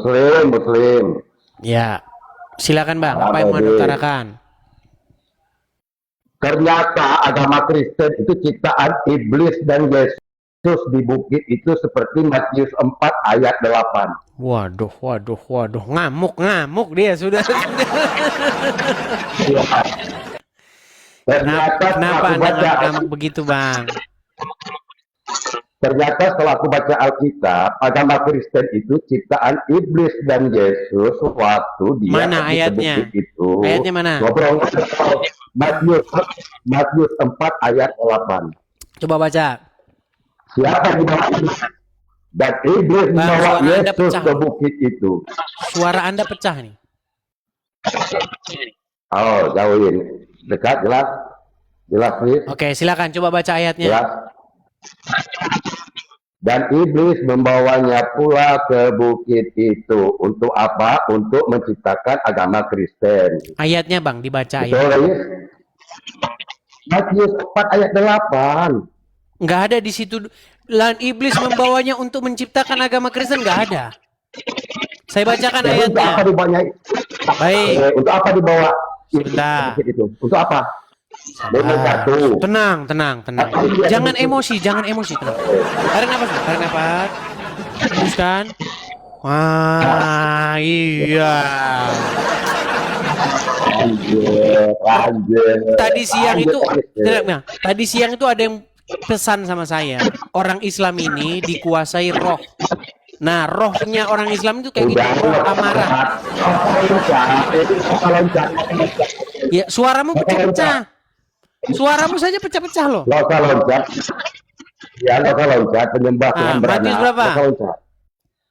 Muslim. Ya, silakan Bang. Ah, Apa yang mau baik. diutarakan? Ternyata agama Kristen itu ciptaan iblis dan Yesus di bukit itu seperti Matius 4 ayat 8. Waduh, waduh, waduh. Ngamuk, ngamuk dia sudah. Kenapa, Ternyata setelah kenapa aku Anda baca ngamuk-ngamuk begitu, Bang? Ternyata setelah aku baca Alkitab, agama Kristen itu ciptaan iblis dan Yesus waktu dia Mana pergi ke ayatnya? bukit itu. Ayatnya mana? Ngobrol Matius Matius 4 ayat 8. Coba baca. Siapa yang dibawa iblis? Dan iblis Bang, membawa suara Anda Yesus pecah ke loh. bukit itu. Suara Anda pecah nih. Oh, jauhin. Dekat, jelas? Jelas, please? Oke, silakan coba baca ayatnya. Jelas? Dan iblis membawanya pula ke bukit itu. Untuk apa? Untuk menciptakan agama Kristen. Ayatnya Bang, dibaca Betul, ayatnya. Rais? Matius 4 ayat 8. Nggak ada di situ. Dan iblis membawanya untuk menciptakan agama Kristen, nggak ada. Saya bacakan Jadi untuk apa ayatnya. dibawanya? Baik, Untuk apa dibawa iblis ke sebentar. bukit itu? Untuk apa? Dengan Sabar. satu. Tenang, tenang, tenang. Jangan emosi, jangan emosi. Tenang. Tarik nafas, tarik nafas. Hembuskan. Wah, iya. Tadi siang itu, nah, tadi siang itu ada yang pesan sama saya. Orang Islam ini dikuasai roh. Nah, rohnya orang Islam itu kayak gitu, roh amarah. Ya, suaramu pecah-pecah. Suaramu saja pecah-pecah loh. Gak usah loncat. Ya, gak usah loncat. Penyembah Tuhan beranak. Matius berapa? Gak usah loncat.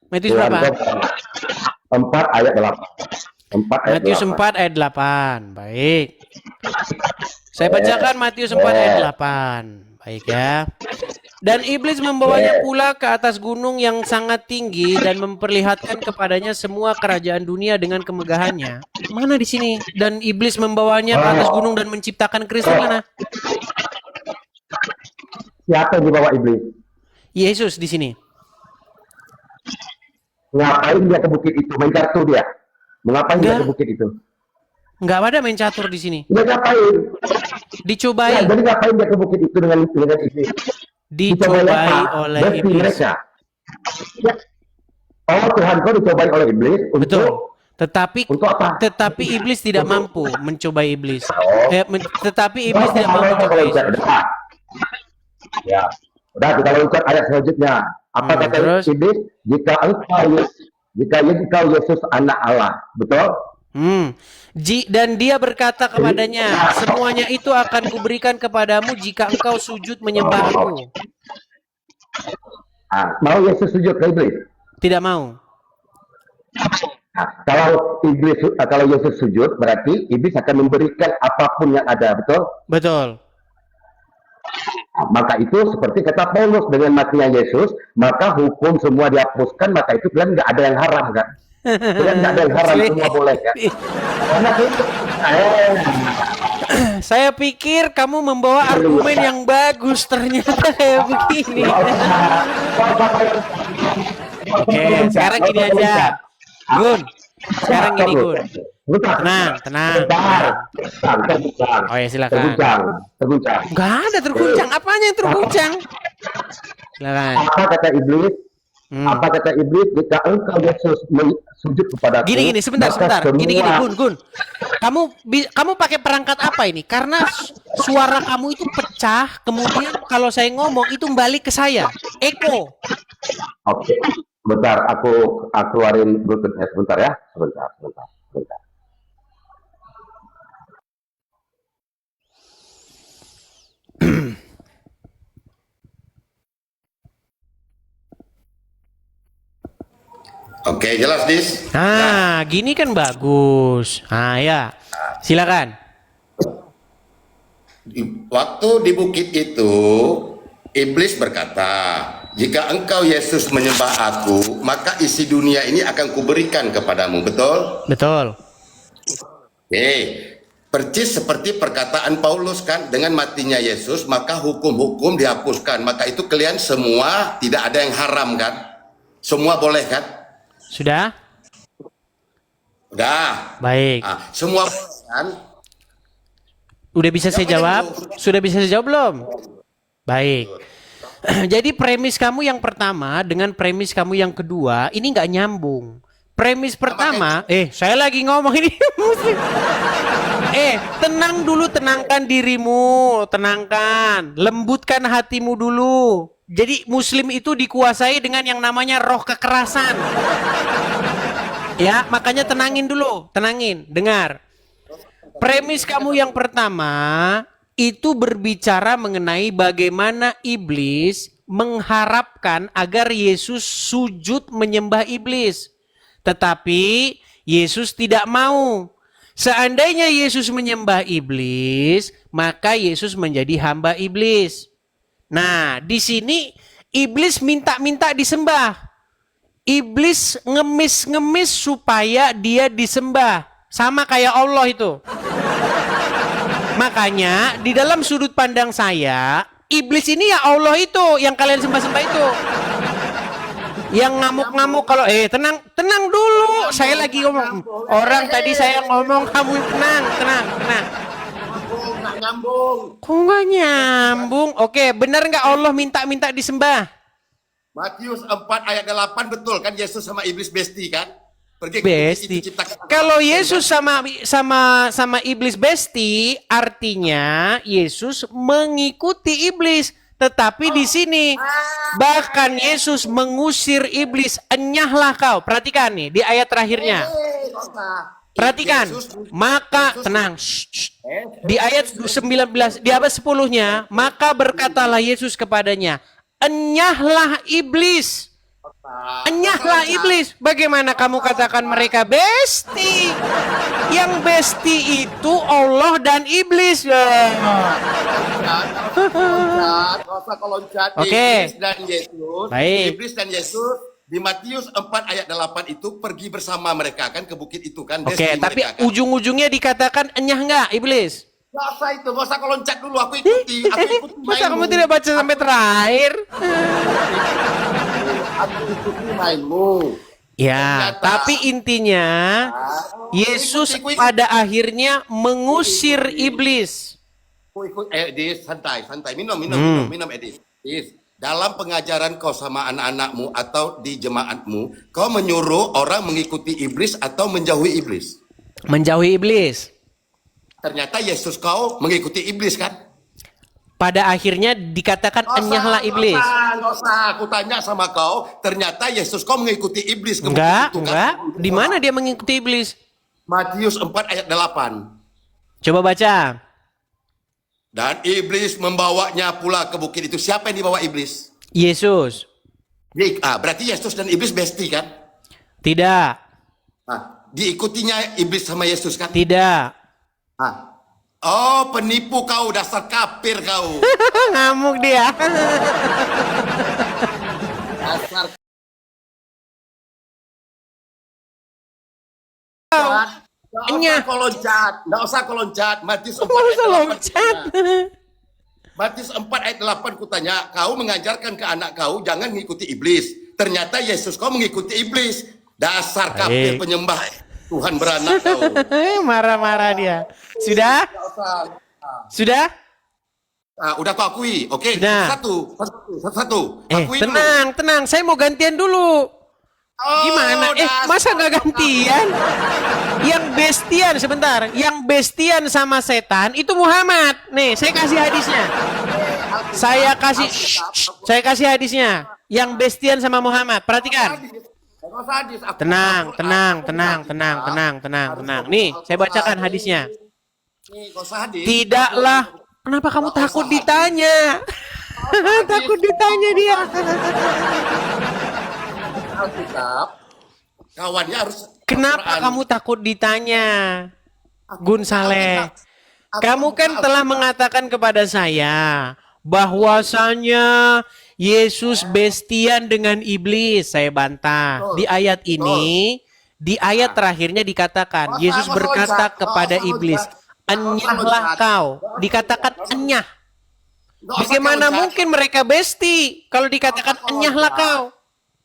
Matius berapa? 4 ayat 8. 4 ayat Matius 8. 4 ayat 8. Baik. Saya bacakan Matius 4 ayat 8. Baik ya. Dan iblis membawanya pula ke atas gunung yang sangat tinggi dan memperlihatkan kepadanya semua kerajaan dunia dengan kemegahannya. Mana di sini? Dan iblis membawanya ke atas gunung dan menciptakan Kristus mana? Siapa yang dibawa iblis? Yesus di sini. Ngapain dia ke bukit itu? Main kartu dia? Mengapain dia ke bukit itu? Nggak ada main catur di sini. Dia ngapain? Dicobai. Ya, jadi ngapain dia ke bukit itu dengan iblis? Dicobai oleh iblis. Mereka. Ya. Oh, Tuhan kau dicobai oleh iblis untuk Betul. Tetapi untuk apa? Tetapi iblis tidak mampu mencobai iblis. Tetapi iblis Oh, tidak mampu mencobai loncat. Yesus. Ya. Udah kita loncat ayat selanjutnya. Apa kata terus? iblis? Jika engkau Yesus anak Allah. Betul? Dan dia berkata kepadanya, semuanya itu akan kuberikan kepadamu jika engkau sujud menyembah aku. Mau Yesus sujud ke iblis? Tidak mau. Kalau Yesus sujud, berarti iblis akan memberikan apapun yang ada, betul? Betul. Maka itu seperti kata Paulus, dengan matinya Yesus, maka hukum semua dihapuskan, maka itu kalian nggak ada yang haram kan? Kalian nggak ada yang haram, semua boleh kan? Karena itu, saya pikir kamu membawa argumen yang bagus, ternyata kayak begini. Oke, sekarang gini aja, Gun. Sekarang gini, Gun. Tenang. Oh ya, silakan. Terguncang. Nggak ada terguncang. Apanya yang terguncang? Silakan. Apa kata iblis? Apa kata iblis? Jika engkau Yesus sujud kepadaku. Gini, sebentar. Gini, Gun. Kamu pakai perangkat apa ini? Karena suara kamu itu pecah, kemudian kalau saya ngomong itu balik ke saya. Eko. Oke. Bentar, aku keluarin Bluetooth-nya sebentar ya. Sebentar. Oke, jelas, Dis. Gini kan bagus. Ya. Silakan. Waktu di bukit itu, iblis berkata, jika engkau Yesus menyembah aku, maka isi dunia ini akan kuberikan kepadamu. Betul? Betul. Percis seperti perkataan Paulus kan, dengan matinya Yesus, maka hukum-hukum dihapuskan. Maka itu kalian semua tidak ada yang haram kan? Semua boleh kan? Sudah? Udah. Baik. Semua kan? Udah bisa saya jawab? Sudah bisa saya jawab belum? Baik. Jadi premis kamu yang pertama dengan premis kamu yang kedua ini nggak nyambung. Premis pertama, saya lagi ngomong ini. Tenang dulu, tenangkan dirimu, tenangkan, lembutkan hatimu dulu. Jadi Muslim itu dikuasai dengan yang namanya roh kekerasan. Ya, makanya tenangin dulu, tenangin, dengar. Premis kamu yang pertama itu berbicara mengenai bagaimana iblis mengharapkan agar Yesus sujud menyembah iblis. Tetapi Yesus tidak mau. Seandainya Yesus menyembah iblis, maka Yesus menjadi hamba iblis. Nah, di sini iblis minta-minta disembah. Iblis ngemis-ngemis supaya dia disembah. Sama kayak Allah itu. Makanya di dalam sudut pandang saya, iblis ini ya Allah itu yang kalian sembah-sembah itu. Yang ngamuk-ngamuk kalau tenang dulu, saya lagi ngomong. Orang tadi saya ngomong, kamu tenang. Nggak nyambung. Kok nggak nyambung? Oke, benar nggak Allah minta disembah? Matius 4 ayat 8 betul kan Yesus sama iblis besti kan? Pergi ke Besti. Kalau Yesus sama iblis besti, artinya Yesus mengikuti iblis. Tetapi di sini bahkan Yesus mengusir iblis. Enyahlah kau. Perhatikan nih di ayat terakhirnya. Perhatikan. Maka tenang. Di ayat 19, di ayat 10-nya, maka berkatalah Yesus kepadanya, enyahlah iblis. Enyahlah iblis. Bagaimana kamu katakan mereka besti? Yang besti itu Allah dan iblis. Oke. Iblis dan Yesus. Baik. Iblis dan Yesus di Matius 4 ayat 8 itu pergi bersama mereka kan ke bukit itu kan. Oke, tapi ujung-ujungnya dikatakan enyah enggak iblis? Gak usah itu, gak usah kau loncat dulu, aku ikuti Masa kamu mainmu. tidak baca sampai terakhir? Aku ikuti mainmu. Ya, tapi intinya Yesus pada akhirnya mengusir iblis. Aku ikut, Edis, santai, minum, Edis. Edis, dalam pengajaran kau sama anak-anakmu atau di jemaatmu, kau menyuruh orang mengikuti iblis atau menjauhi iblis. Menjauhi iblis. Ternyata Yesus kau mengikuti iblis kan? Pada akhirnya dikatakan enyahlah iblis. Nggak usah, aku tanya sama kau, ternyata Yesus kau mengikuti iblis. Enggak. Di mana dia mengikuti iblis? Matius 4 ayat 8. Coba baca. Dan iblis membawanya pula ke bukit itu. Siapa yang dibawa iblis? Yesus. Berarti Yesus dan iblis besti kan? Tidak. Diikutinya iblis sama Yesus kan? Tidak. Oh, penipu kau, dasar kafir kau. Ngamuk dia. Dasar Enyah. Nggak usah kau loncat. Matius 4 Masa ayat 8 loncat? Matius 4 ayat 8 kutanya, kau mengajarkan ke anak kau jangan mengikuti iblis. Ternyata Yesus kau mengikuti iblis. Dasar kafir penyembah Tuhan beranak kau. Marah-marah dia. Sudah? Sudah? Udah kau akui. Oke, Sudah. satu. Akui dulu. Tenang. Saya mau gantian dulu. Gimana? Masa nggak gantian? Yang bestian, sebentar. Yang bestian sama setan itu Muhammad. Nih, saya kasih hadisnya. Saya kasih hadisnya. Yang bestian sama Muhammad. Perhatikan. Tenang. Nih, saya bacakan hadisnya. Tidaklah. Kenapa kamu takut ditanya? Takut ditanya dia. Kawannya harus. Kenapa kamu takut ditanya? Gun Saleh. Kamu kan telah mengatakan kepada saya bahwasanya Yesus bestian dengan iblis. Saya bantah. Di ayat ini, di ayat terakhirnya dikatakan Yesus berkata kepada iblis, enyahlah kau. Dikatakan enyah. Bagaimana mungkin mereka besti kalau dikatakan enyahlah kau?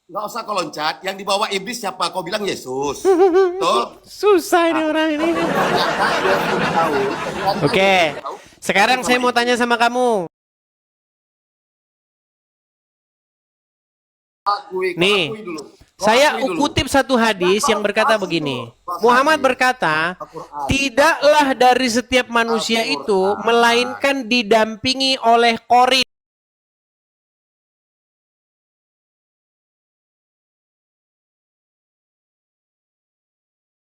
Nggak usah kau loncat. Yang dibawa iblis siapa? Kau bilang Yesus. Betul? Susah ini orang ini. Ternyata Yesus tahu. Ternyata Oke. Yesus tahu. Sekarang saya mau tanya sama kamu. Akui, kau Nih, akui dulu. Kau saya akui dulu. kutip satu hadis yang berkata begini. Muhammad berkata, Al-Quran. tidaklah dari setiap manusia itu melainkan didampingi oleh Qorin.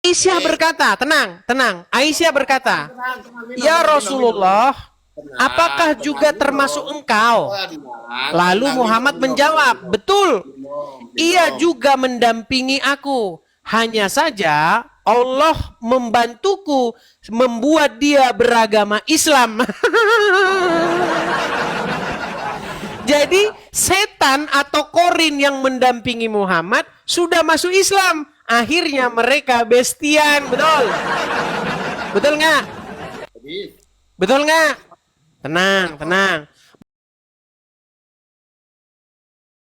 Aisyah berkata, tenang. Aisyah berkata, ya Rasulullah, apakah juga termasuk engkau? Lalu Muhammad menjawab, betul. Ia juga mendampingi aku. Hanya saja Allah membantuku membuat dia beragama Islam. Jadi setan atau Qorin yang mendampingi Muhammad sudah masuk Islam. Akhirnya mereka bestian, betul? Betul nggak? Betul nggak? Tenang.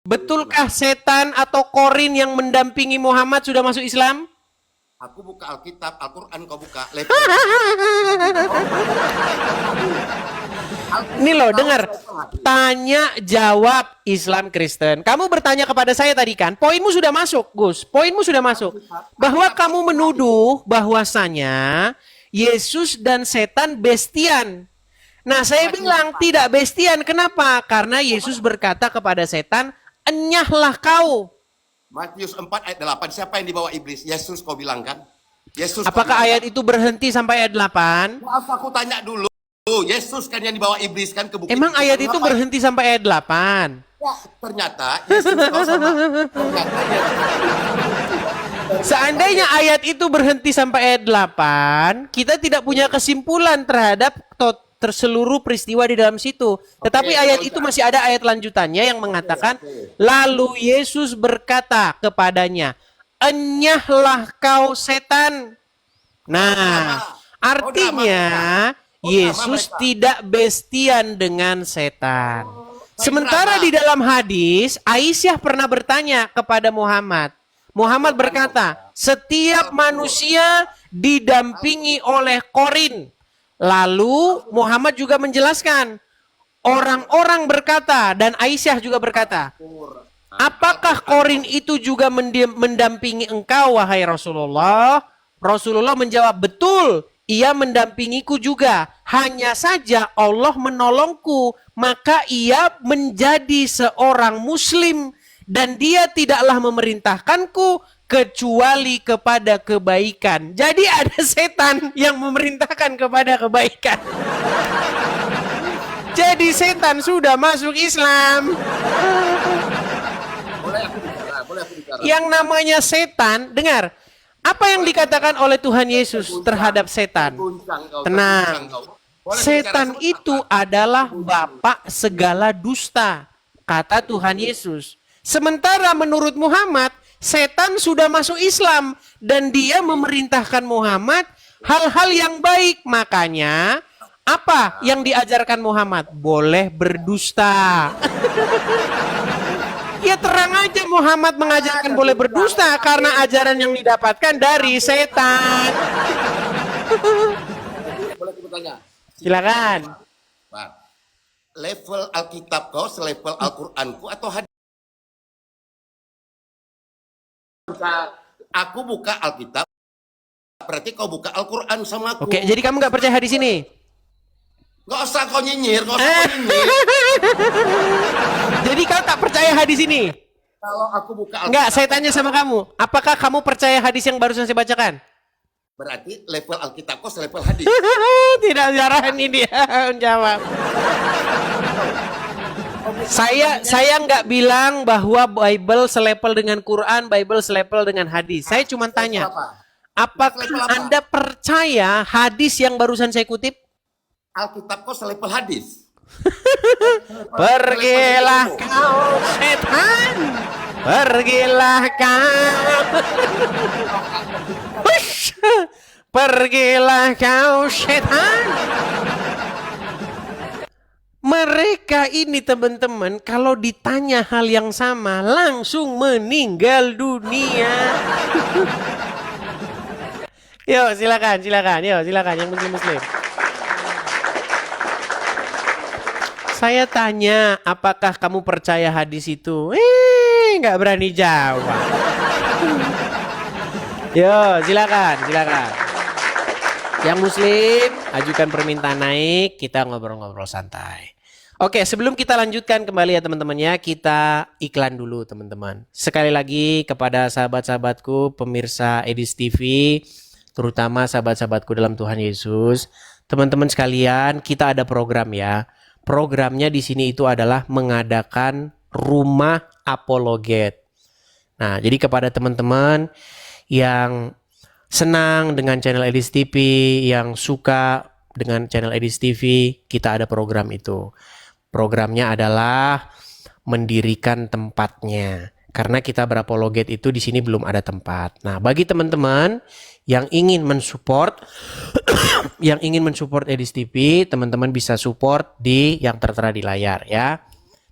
Betulkah setan atau Qorin yang mendampingi Muhammad sudah masuk Islam? Aku buka Alkitab, Al-Quran kau buka. Ini loh, dengar. Tanya jawab Islam Kristen. Kamu bertanya kepada saya tadi kan, poinmu sudah masuk, Gus. Poinmu sudah masuk. Bahwa kamu menuduh bahwasanya Yesus dan setan bestian. Nah, saya bilang tidak bestian. Kenapa? Karena Yesus berkata kepada setan, enyahlah kau. Matius 4 ayat 8. Siapa yang dibawa iblis? Yesus kau bilang kan? Yesus. Apakah ayat itu berhenti sampai ayat 8? Apa aku tanya dulu? Yesus kan yang dibawa iblis kan ke bukit. Emang ayat itu berhenti sampai ayat 8? Ya, ternyata Yesus kau sama. Ternyata Yesus. Seandainya ayat itu berhenti sampai ayat 8, kita tidak punya kesimpulan terhadap seluruh peristiwa di dalam situ. Tetapi ayat itu masih ada ayat lanjutannya yang mengatakan, lalu Yesus berkata kepadanya, enyahlah kau setan. Nah, artinya Yesus tidak bestian dengan setan. Sementara di dalam hadis, Aisyah pernah bertanya kepada Muhammad. Muhammad berkata, setiap manusia didampingi oleh Qorin. Lalu Muhammad juga menjelaskan, orang-orang berkata, dan Aisyah juga berkata, apakah Qorin itu juga mendampingi engkau, wahai Rasulullah? Rasulullah menjawab, betul, ia mendampingiku juga. Hanya saja Allah menolongku, maka ia menjadi seorang muslim. Dan dia tidaklah memerintahkanku kecuali kepada kebaikan. Jadi ada setan yang memerintahkan kepada kebaikan. Jadi setan sudah masuk Islam. Boleh aku bicara. Yang namanya setan, dengar. Apa yang dikatakan oleh Tuhan Yesus terhadap setan? Tenang. Setan itu adalah bapak segala dusta, kata Tuhan Yesus. Sementara menurut Muhammad, setan sudah masuk Islam dan dia memerintahkan Muhammad hal-hal yang baik. Makanya apa yang diajarkan Muhammad? Boleh berdusta. Ya terang aja Muhammad mengajarkan boleh berdusta karena ajaran yang didapatkan dari setan. Boleh aku bertanya? Silakan. Pak, level Alkitab kau selevel Al-Quranku atau hadis? Aku buka Alkitab, berarti kau buka Al-Quran sama aku. Oke, jadi kamu nggak percaya hadis ini? Gak usah kau nyinyir, gak usah kau nyinyir. Jadi kau tak percaya hadis ini? Kalau aku buka Alkitab, Enggak, saya tanya sama kamu. Apakah kamu percaya hadis yang barusan saya bacakan? berarti level Alkitab kau selevel hadis. Tidak jarani dia menjawab. Saya nggak bilang bahwa Bible selevel dengan Quran, Bible selevel dengan hadis. Saya cuma tanya, apakah Anda percaya hadis yang barusan saya kutip? Alkitab kau selevel hadis. Pergilah kau setan, pergilah kau. Hush! Pergilah kau setan. Mereka ini teman-teman kalau ditanya hal yang sama langsung meninggal dunia. Yuk silakan, yuk silakan yang muslim. Saya tanya, apakah kamu percaya hadis itu? Nggak berani jawab. Yo, silakan. Yang muslim, ajukan permintaan naik, kita ngobrol-ngobrol santai. Oke, sebelum kita lanjutkan kembali ya teman-teman ya, kita iklan dulu teman-teman. Sekali lagi kepada sahabat-sahabatku, pemirsa Edis TV, terutama sahabat-sahabatku dalam Tuhan Yesus, teman-teman sekalian, kita ada program ya. Programnya di sini itu adalah mengadakan rumah apologet. Nah, jadi kepada teman-teman yang senang dengan channel Edis TV, yang suka dengan channel Edis TV, kita ada program itu. Programnya adalah mendirikan tempatnya. Karena kita berapologet itu di sini belum ada tempat. Nah, bagi teman-teman yang ingin mensupport Edis TV, teman-teman bisa support di yang tertera di layar ya.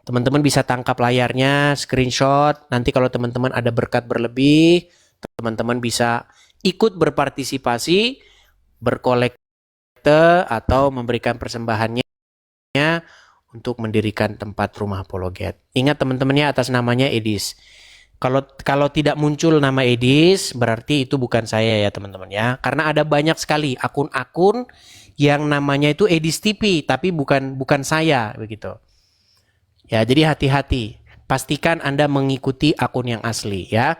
Teman-teman bisa tangkap layarnya, screenshot. Nanti kalau teman-teman ada berkat berlebih, teman-teman bisa ikut berpartisipasi, berkolekte atau memberikan persembahannya untuk mendirikan tempat rumah apologet. Ingat teman-temannya atas namanya Edis. Kalau tidak muncul nama Edis, berarti itu bukan saya ya teman-teman ya. Karena ada banyak sekali akun-akun yang namanya itu Edis TV, tapi bukan saya begitu. Ya, jadi hati-hati. Pastikan Anda mengikuti akun yang asli ya.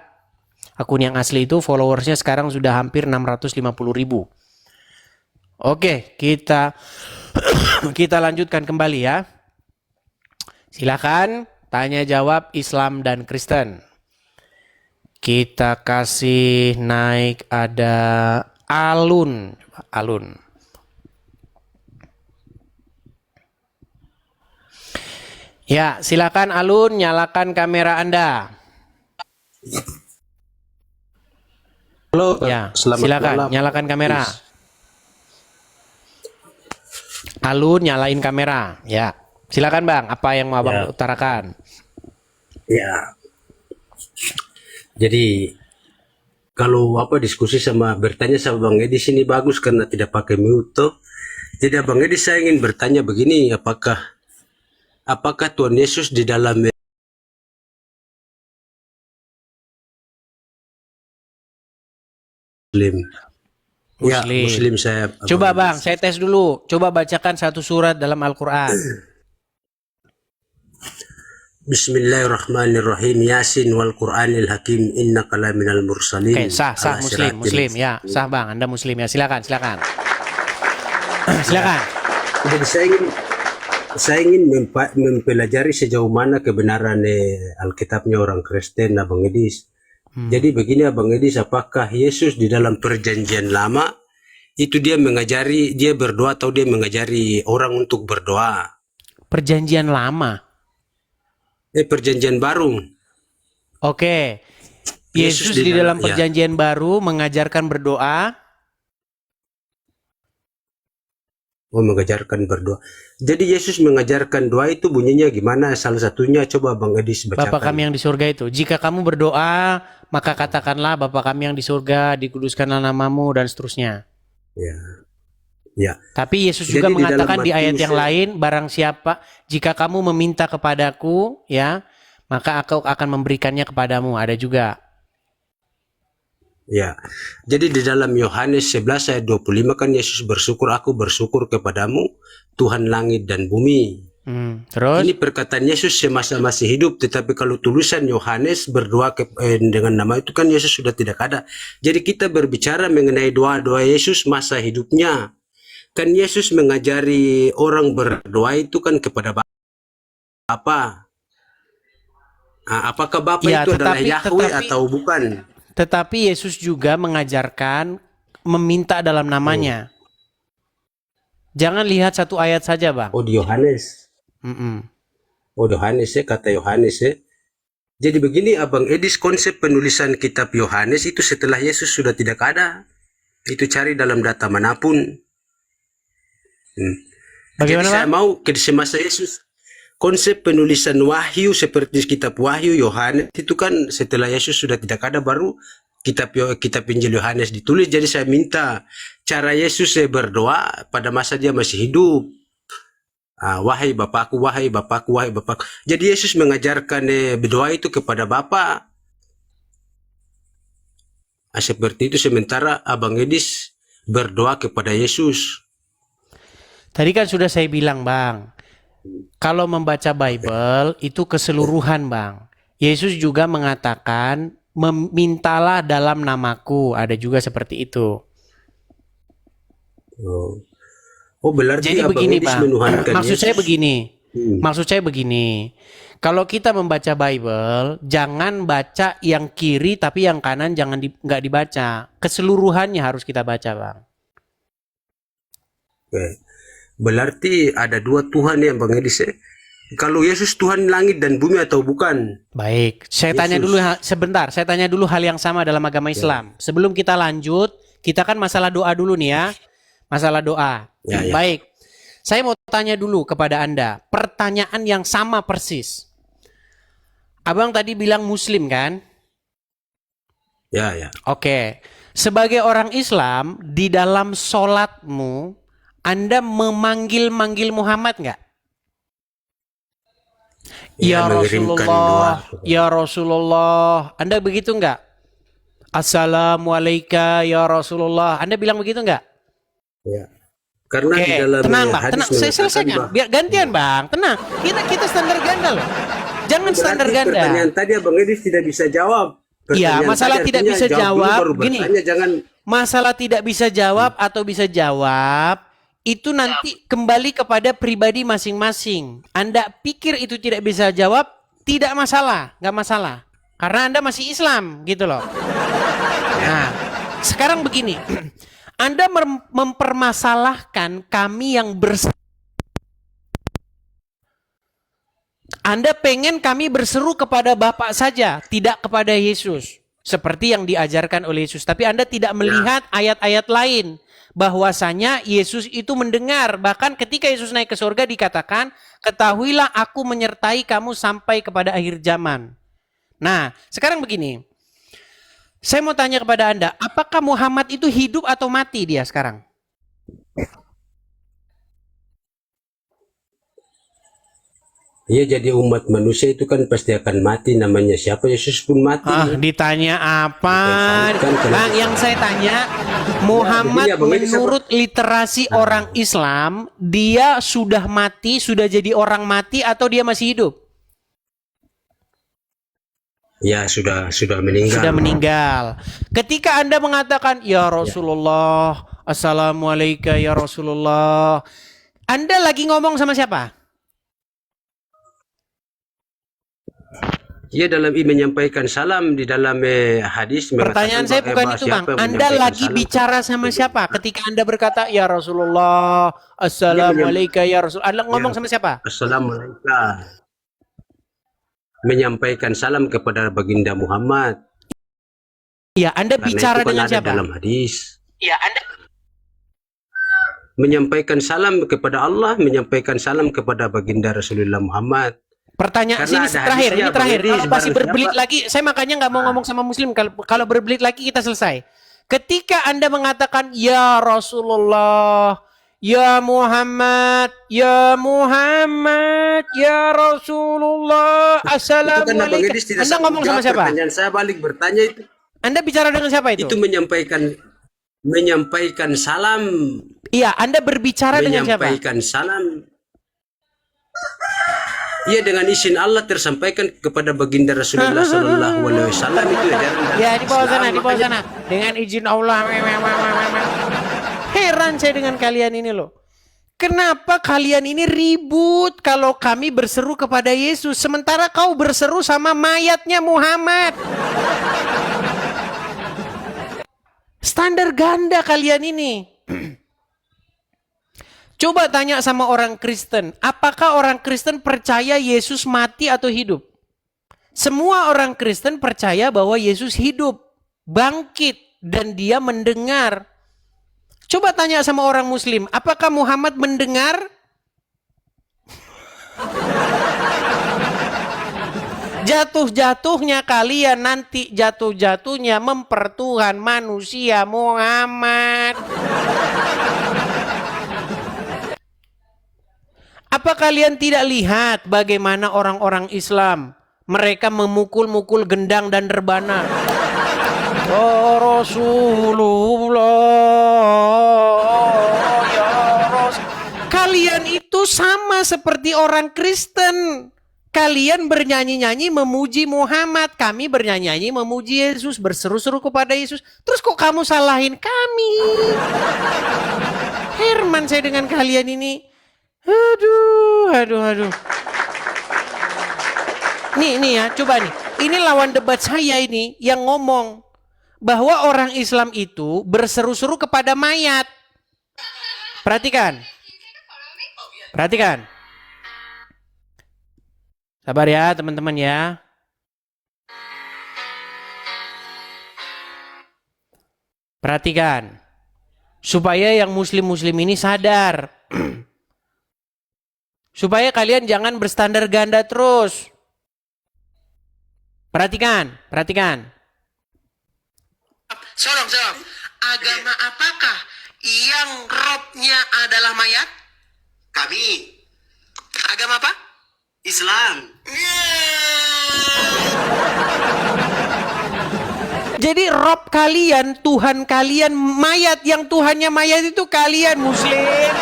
Akun yang asli itu followersnya sekarang sudah hampir 650.000. Oke, kita lanjutkan kembali ya. Silakan tanya jawab Islam dan Kristen. Kita kasih naik ada Alun. Ya, silakan Alun, nyalakan kamera Anda. Halo, Ya, selamat silakan malam. nyalakan kamera. Alun, nyalain kamera. Ya, silakan Bang. Apa yang mau Abang utarakan? Ya, jadi kalau diskusi bertanya sama Bang Edi sini bagus karena tidak pakai mute. Toh. Jadi Bang Edi saya ingin bertanya begini, apakah Tuhan Yesus di dalam Muslim? Ya, Muslim saya. Coba Bang, saya tes dulu. Coba bacakan satu surat dalam Al-Quran. Bismillahirrahmanirrahim. Yasin wal Qur'anil Hakim innaka laminal mursalin. Oke, sah muslim ya. Sah Bang, Anda muslim ya. Silakan. Silakan. Jadi saya ingin mempelajari sejauh mana kebenaran Alkitabnya orang Kristen, Abang Edis. Jadi begini Abang Edis, apakah Yesus di dalam perjanjian lama itu dia berdoa atau dia mengajari orang untuk berdoa? Perjanjian lama. Perjanjian baru. Oke. Yesus di dalam perjanjian baru mengajarkan berdoa. Oh, mengajarkan berdoa. Jadi Yesus mengajarkan doa itu bunyinya gimana? Salah satunya coba Bang Edis bacakan. Bapa kami yang di surga itu. Jika kamu berdoa, maka katakanlah Bapa kami yang di surga, dikuduskanlah namamu dan seterusnya. Ya. Tapi Yesus juga mengatakan di ayat yang lain, barang siapa jika kamu meminta kepadaku, ya, maka aku akan memberikannya kepadamu. Ada juga. Ya. Jadi di dalam Yohanes 11 ayat 25 kan Yesus bersyukur, aku bersyukur kepadamu Tuhan langit dan bumi. Terus? Ini perkataan Yesus semasa masih hidup, tetapi kalau tulisan Yohanes berdoa dengan nama itu kan Yesus sudah tidak ada. Jadi kita berbicara mengenai doa-doa Yesus masa hidupnya. Kan Yesus mengajari orang berdoa itu kan kepada Bapa. Nah, apakah Bapa itu adalah Yahweh atau bukan? Tetapi Yesus juga mengajarkan meminta dalam namanya. Jangan lihat satu ayat saja, Bang. Oh, di Yohanes. Oh, Yohanes ya, kata Yohanes ya. Jadi begini Abang Edis, konsep penulisan kitab Yohanes itu setelah Yesus sudah tidak ada. Itu cari dalam data manapun. Bagaimana, Jadi saya Bang? mau ke semasa Yesus. Konsep penulisan wahyu seperti kitab wahyu Yohanes itu kan setelah Yesus sudah tidak ada, baru kitab Injil Yohanes ditulis. Jadi saya minta cara Yesus berdoa pada masa dia masih hidup. Wahai Bapakku, wahai Bapakku, wahai Bapakku. Jadi Yesus mengajarkan berdoa itu kepada Bapa. Seperti itu, sementara Abang Edis berdoa kepada Yesus. Tadi kan sudah saya bilang, Bang. Kalau membaca Bible itu keseluruhan, Bang. Yesus juga mengatakan, memintalah dalam namaku. Ada juga seperti itu. Oh, berarti Jadi Abang begini, Edis Bang. menuhankan Maksud saya Yesus. begini. Maksud saya begini. Kalau kita membaca Bible, jangan baca yang kiri tapi yang kanan jangan nggak dibaca. Keseluruhannya harus kita baca, Bang. Oke. Berarti ada dua Tuhan yang Bang Edis. Kalau Yesus Tuhan langit dan bumi atau bukan? Baik, saya Yesus. tanya dulu sebentar. Saya tanya dulu hal yang sama dalam agama Islam. Sebelum kita lanjut, kita kan masalah doa dulu nih ya. Masalah doa. Ya. Baik. Saya mau tanya dulu kepada Anda. Pertanyaan yang sama persis. Abang tadi bilang Muslim kan? Ya. Oke. Sebagai orang Islam, di dalam sholatmu, Anda memanggil-manggil Muhammad nggak? Ya mengirimkan Rasulullah, doa. ya Rasulullah. Anda begitu nggak? Assalamualaikum ya Rasulullah. Anda bilang begitu nggak? Ya. Karena Oke, di dalam tenang Bang, hadis tenang. Saya mengatakan selesaikan. Biar gantian Bang, tenang. Kita standar ganda loh. Jangan standar berarti ganda. pertanyaan tadi Abang Edis tidak bisa jawab. Iya, Pertanyaan masalah tadi tidak artinya bisa dulu jawab, baru gini. bertanya, jangan. Masalah tidak bisa jawab atau bisa jawab itu nanti kembali kepada pribadi masing-masing. Anda pikir itu tidak bisa jawab, tidak masalah, nggak masalah. Karena Anda masih Islam, gitu loh. Nah, sekarang begini. Anda mempermasalahkan kami yang Anda pengen kami berseru kepada Bapak saja, tidak kepada Yesus. Seperti yang diajarkan oleh Yesus. Tapi Anda tidak melihat ayat-ayat lain. Bahwasanya Yesus itu mendengar. Bahkan ketika Yesus naik ke surga dikatakan, ketahuilah aku menyertai kamu sampai kepada akhir zaman. Nah, sekarang begini. Saya mau tanya kepada Anda, apakah Muhammad itu hidup atau mati dia sekarang? Iya, jadi umat manusia itu kan pasti akan mati, namanya siapa, Yesus pun mati. Ditanya apa? Kan, Bang, yang saya tanya, Muhammad menurut literasi orang Islam, dia sudah mati, sudah jadi orang mati atau dia masih hidup? Ya, sudah meninggal. Sudah meninggal. Ketika Anda mengatakan, ya Rasulullah, Assalamualaikum ya Rasulullah, Anda lagi ngomong sama siapa? Ia dalam menyampaikan salam di dalam hadis. Pertanyaan saya bukan itu, Bang. Anda lagi bicara sama siapa? Ketika Anda berkata, ya Rasulullah, Assalamualaikum ya Rasulullah. Anda ngomong sama siapa? Assalamualaikum. Menyampaikan salam kepada baginda Muhammad. Ya, Anda Karena bicara itu kan dengan ada siapa? dalam hadis. Ya, Anda Menyampaikan salam kepada Allah, menyampaikan salam kepada baginda Rasulullah Muhammad. Pertanyaan Karena sini ada terakhir, hadisnya, ini terakhir. Bang Edis, Kalau masih barang berbelit siapa? lagi, saya makanya nggak mau ngomong sama Muslim. Kalau berbelit lagi kita selesai. Ketika Anda mengatakan ya Rasulullah, ya Muhammad, ya Muhammad, ya Rasulullah, Itu kan Abang Assalamualaikum. Edis tidak Anda ngomong sama jawab siapa? pertanyaan saya, balik bertanya itu. Anda bicara dengan siapa itu? Itu menyampaikan salam. Iya, Anda berbicara dengan siapa? Menyampaikan salam. Iya, dengan izin Allah tersampaikan kepada baginda Rasulullah Sallallahu Alaihi Wasallam, itu ajaran dari Ya, di bawah Islam. sana, di bawah Makanya sana. Dengan izin Allah. Heran saya dengan kalian ini loh. Kenapa kalian ini ribut kalau kami berseru kepada Yesus, sementara kau berseru sama mayatnya Muhammad? Standar ganda kalian ini. Coba tanya sama orang Kristen, apakah orang Kristen percaya Yesus mati atau hidup? Semua orang Kristen percaya bahwa Yesus hidup, bangkit, dan dia mendengar. Coba tanya sama orang Muslim, apakah Muhammad mendengar Jatuh-jatuhnya kalian nanti jatuh-jatuhnya mempertuhan manusia Muhammad. Apa kalian tidak lihat bagaimana orang-orang Islam mereka memukul-mukul gendang dan rebana? Ya Rasulullah, ya kalian itu sama seperti orang Kristen. Kalian bernyanyi-nyanyi memuji Muhammad, kami bernyanyi-nyanyi memuji Yesus, berseru-seru kepada Yesus. Terus kok kamu salahin kami? Herman saya dengan kalian ini. Aduh. Nih ya, coba nih. Ini lawan debat saya ini yang ngomong bahwa orang Islam itu berseru-seru kepada mayat. Perhatikan. Sabar ya teman-teman ya. Perhatikan. Supaya yang muslim-muslim ini sadar. Supaya kalian jangan berstandar ganda terus. Perhatikan. Salam. Agama apakah yang robnya adalah mayat? Kami Agama apa? Islam. Jadi Rob kalian, Tuhan kalian mayat, yang Tuhannya mayat itu kalian muslim.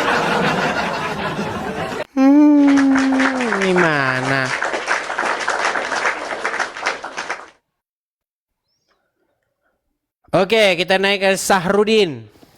Gimana? Oke, kita naik ke Sahrudin.